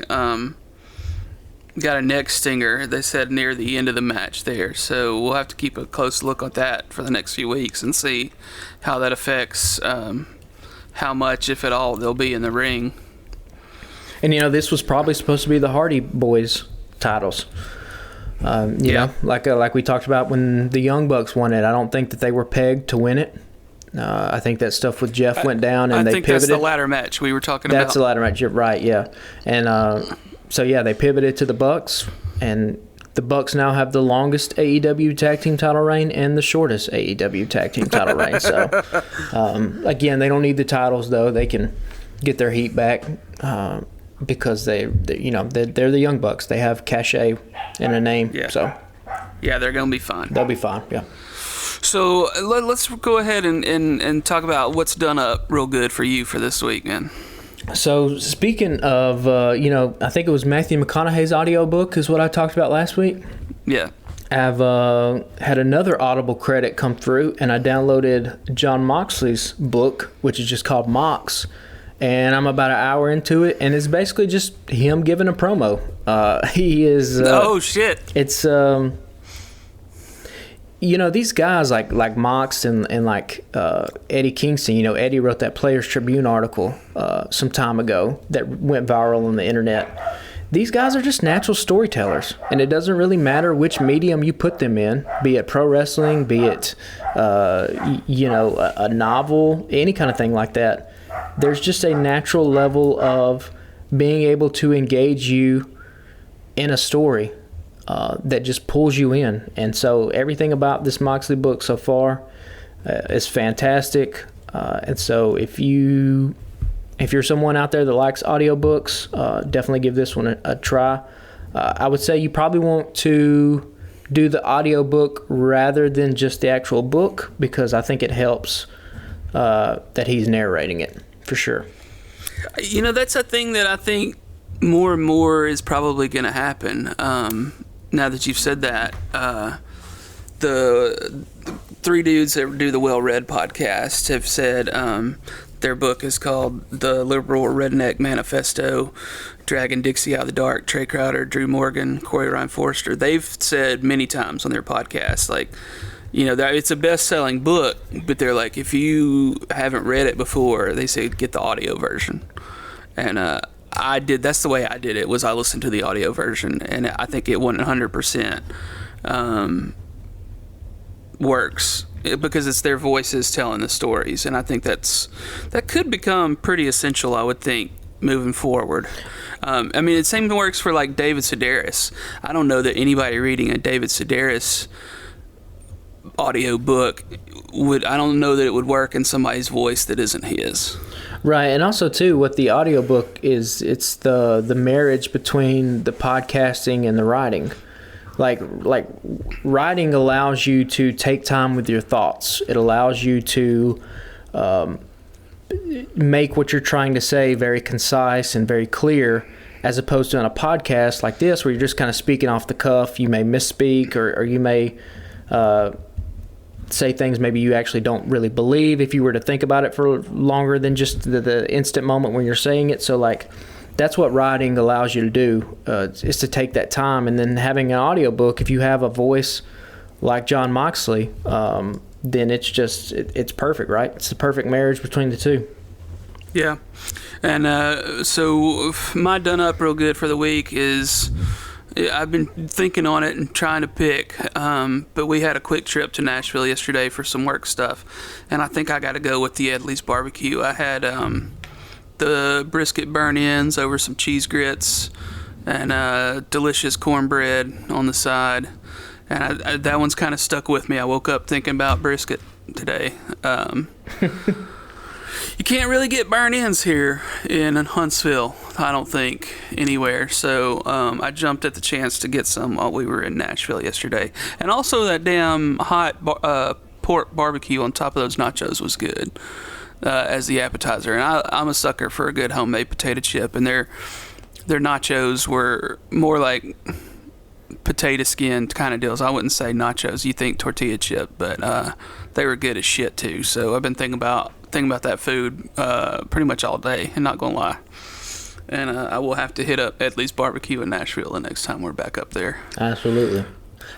Got a neck stinger, they said, near the end of the match there. So we'll have to keep a close look at that for the next few weeks and see how that affects how much, if at all, they'll be in the ring. And, you know, this was probably supposed to be the Hardy Boys titles. You know, like we talked about when the Young Bucks won it. I don't think that they were pegged to win it. I think that stuff with Jeff went down and they pivoted. I think that's the ladder match we were talking about. That's the ladder match, you're right, yeah. And so, yeah, they pivoted to the Bucks, and the Bucks now have the longest AEW tag team title reign and the shortest AEW tag team title reign. So, again, they don't need the titles, though. They can get their heat back because they're the Young Bucks. They have cachet and a name. Yeah. So, yeah, they're going to be fine. They'll be fine, yeah. So let's go ahead and talk about what's done up real good for you for this week, man. So speaking of, I think it was Matthew McConaughey's audiobook is what I talked about last week. Yeah. I've had another Audible credit come through, and I downloaded John Moxley's book, which is just called Mox. And I'm about an hour into it, and it's basically just him giving a promo. He is... oh, shit. It's... these guys like Mox and like Eddie Kingston, Eddie wrote that Players Tribune article some time ago that went viral on the internet. These guys are just natural storytellers, and it doesn't really matter which medium you put them in, be it pro wrestling, be it, a novel, any kind of thing like that. There's just a natural level of being able to engage you in a story that just pulls you in. And so everything about this Moxley book so far is fantastic. And so if you're someone out there that likes audiobooks, definitely give this one a try. I would say you probably want to do the audiobook rather than just the actual book, because I think it helps that he's narrating it, for sure. That's a thing that I think more and more is probably going to happen. Now that you've said that, the three dudes that do the Well Read podcast have said their book is called The Liberal Redneck Manifesto, Dragging Dixie Out of the Dark. Trey Crowder, Drew Morgan, Corey Ryan Forrester. They've said many times on their podcast, like, that it's a best-selling book, but they're like, if you haven't read it before, they say get the audio version. And that's the way I did it, was I listened to the audio version, and I think it went 100%. works because it's their voices telling the stories, and I think that could become pretty essential, I would think, moving forward. I mean, the same works for like David Sedaris. I don't know that anybody reading a David Sedaris audio book I don't know that it would work in somebody's voice that isn't his. Right, and also too, what the audiobook is, it's the marriage between the podcasting and the writing. Like writing allows you to take time with your thoughts. It allows you to make what you're trying to say very concise and very clear, as opposed to on a podcast like this where you're just kind of speaking off the cuff. You may misspeak or you may say things maybe you actually don't really believe if you were to think about it for longer than just the instant moment when you're saying it. So like that's what writing allows you to do, is to take that time. And then having an audiobook, if you have a voice like John Moxley, then it's just it's perfect, right? It's the perfect marriage between the two. Yeah. And so my done up real good for the week is I've been thinking on it and trying to pick, but we had a quick trip to Nashville yesterday for some work stuff, and I think I got to go with the Edley's barbecue. I had the brisket burn-ins over some cheese grits and delicious cornbread on the side, and that one's kind of stuck with me. I woke up thinking about brisket today. You can't really get burn-ins here in Huntsville, I don't think, anywhere. So I jumped at the chance to get some while we were in Nashville yesterday. And also that damn hot pork barbecue on top of those nachos was good as the appetizer. And I'm a sucker for a good homemade potato chip. And their nachos were more like potato skin kind of deals. I wouldn't say nachos. You think tortilla chip, but they were good as shit too. So I've been thinking about that food pretty much all day, and not gonna lie. And I will have to hit up Edley's barbecue in Nashville the next time we're back up there. Absolutely.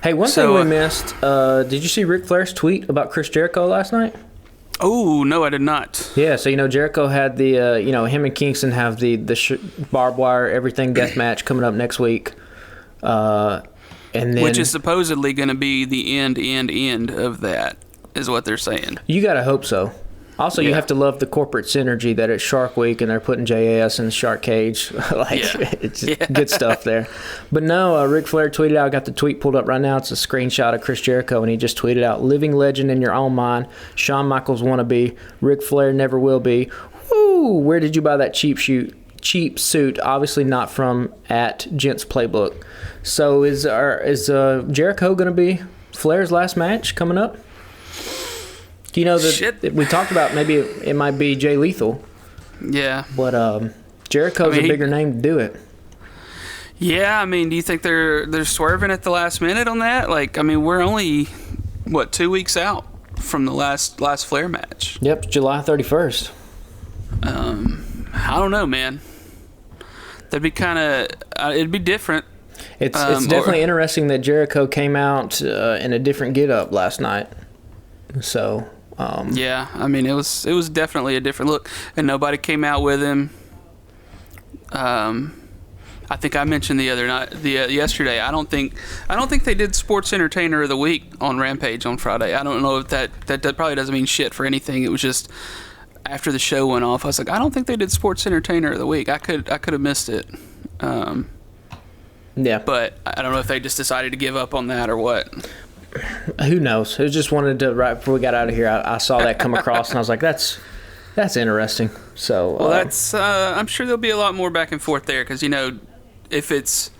Hey, one thing we missed. Did you see Ric Flair's tweet about Chris Jericho last night? Oh, no, I did not. Yeah, so, Jericho had the, him and Kingston have the barbed wire, everything death match coming up next week. And then, which is supposedly going to be the end of that, is what they're saying. You got to hope so. Also, Yeah. You have to love the corporate synergy that it's Shark Week and they're putting JAS in the shark cage. It's good stuff there. But no, Ric Flair tweeted out, I got the tweet pulled up right now. It's a screenshot of Chris Jericho, and he just tweeted out, living legend in your own mind, Shawn Michaels wannabe, Ric Flair never will be. Woo! Where did you buy that cheap suit? Obviously not from @Gents Playbook. So is Jericho going to be Flair's last match coming up? That we talked about maybe it might be Jay Lethal. Yeah. But Jericho's a bigger name to do it. Yeah, do you think they're swerving at the last minute on that? We're only 2 weeks out from the last Flair match. Yep, July 31st. I don't know, man. That'd be it'd be different. It's definitely interesting that Jericho came out in a different get-up last night. So yeah, it was definitely a different look, and nobody came out with him. I think I mentioned yesterday. I don't think they did Sports Entertainer of the Week on Rampage on Friday. I don't know if that probably doesn't mean shit for anything. It was just after the show went off, I was like, I don't think they did Sports Entertainer of the Week. I could have missed it. Yeah, but I don't know if they just decided to give up on that or what. Who knows? I just wanted to, right before we got out of here, I saw that come across, and I was like, that's interesting. So, well, that's I'm sure there'll be a lot more back and forth there, because if it's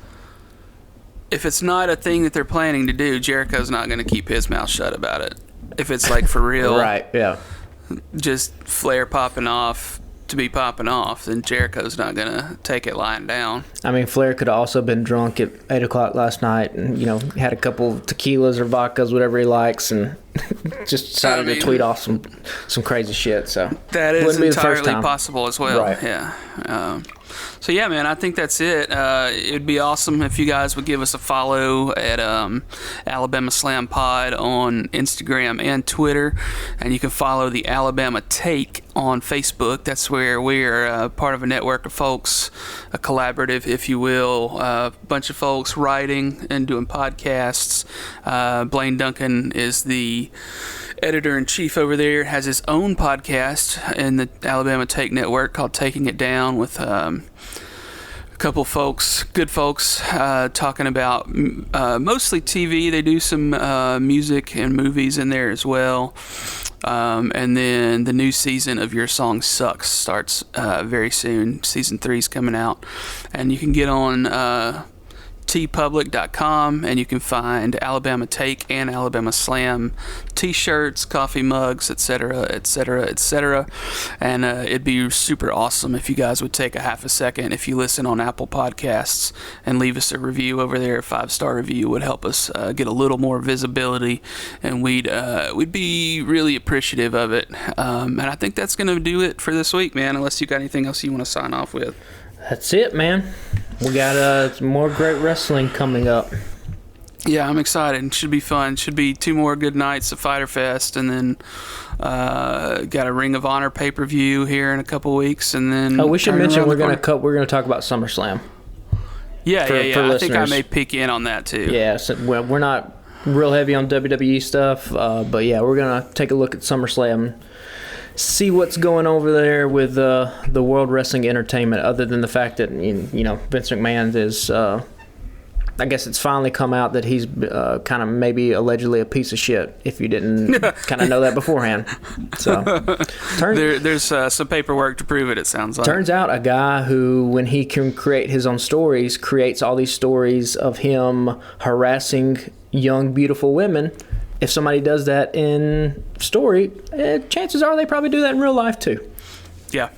not a thing that they're planning to do, Jericho's not going to keep his mouth shut about it. If it's like for real, right? Yeah, just Flair popping off to be popping off, then Jericho's not going to take it lying down. Flair could have also been drunk at 8 o'clock last night and, had a couple tequilas or vodkas, whatever he likes, and just decided to tweet off some crazy shit. So that is entirely possible as well. Right. Yeah. So yeah, man, I think that's it. It'd be awesome if you guys would give us a follow at Alabama Slam Pod on Instagram and Twitter, and you can follow the Alabama Take on Facebook. That's where we're part of a network of folks, a collaborative, if you will, a bunch of folks writing and doing podcasts. Blaine Duncan is the the editor-in-chief over there, has his own podcast in the Alabama Take Network called Taking It Down with a couple folks, good folks, talking about mostly TV. They do some music and movies in there as well. And then the new season of Your Song Sucks starts very soon. Season 3 is coming out. And you can get on tpublic.com, and you can find Alabama Take and Alabama Slam t-shirts, coffee mugs, etc., etc., etc. And it'd be super awesome if you guys would take a half a second, if you listen on Apple Podcasts, and leave us a review over there. A 5-star review would help us get a little more visibility, and we'd be really appreciative of it. And I think that's going to do it for this week, man, unless you got anything else you want to sign off with. That's it, man. We got some more great wrestling coming up. Yeah, I'm excited. It should be fun. Should be 2 more good nights of Fyter Fest, and then got a Ring of Honor pay-per-view here in a couple weeks, and then. Oh, we should mention we're gonna talk about SummerSlam. Yeah. I think I listeners. may peek in on that too. Yeah, so we're not real heavy on WWE stuff, but yeah, we're gonna take a look at SummerSlam. See what's going over there with the World Wrestling Entertainment, other than the fact that Vince McMahon is I guess it's finally come out that he's kind of maybe allegedly a piece of shit, if you didn't kind of know that beforehand. So there's some paperwork to prove it, it sounds like. Turns out a guy who, when he can create his own stories, creates all these stories of him harassing young beautiful women. If somebody does that in story, chances are they probably do that in real life too. Yeah.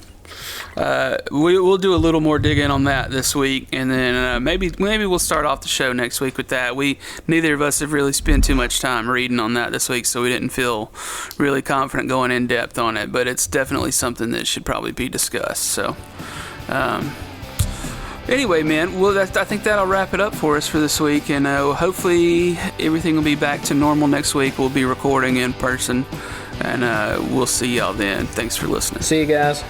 We'll do a little more digging on that this week, and then maybe we'll start off the show next week with that. Neither of us have really spent too much time reading on that this week, so we didn't feel really confident going in depth on it, but it's definitely something that should probably be discussed. So anyway, man, well, I think that'll wrap it up for us for this week, and hopefully everything will be back to normal next week. We'll be recording in person, and we'll see y'all then. Thanks for listening. See you guys.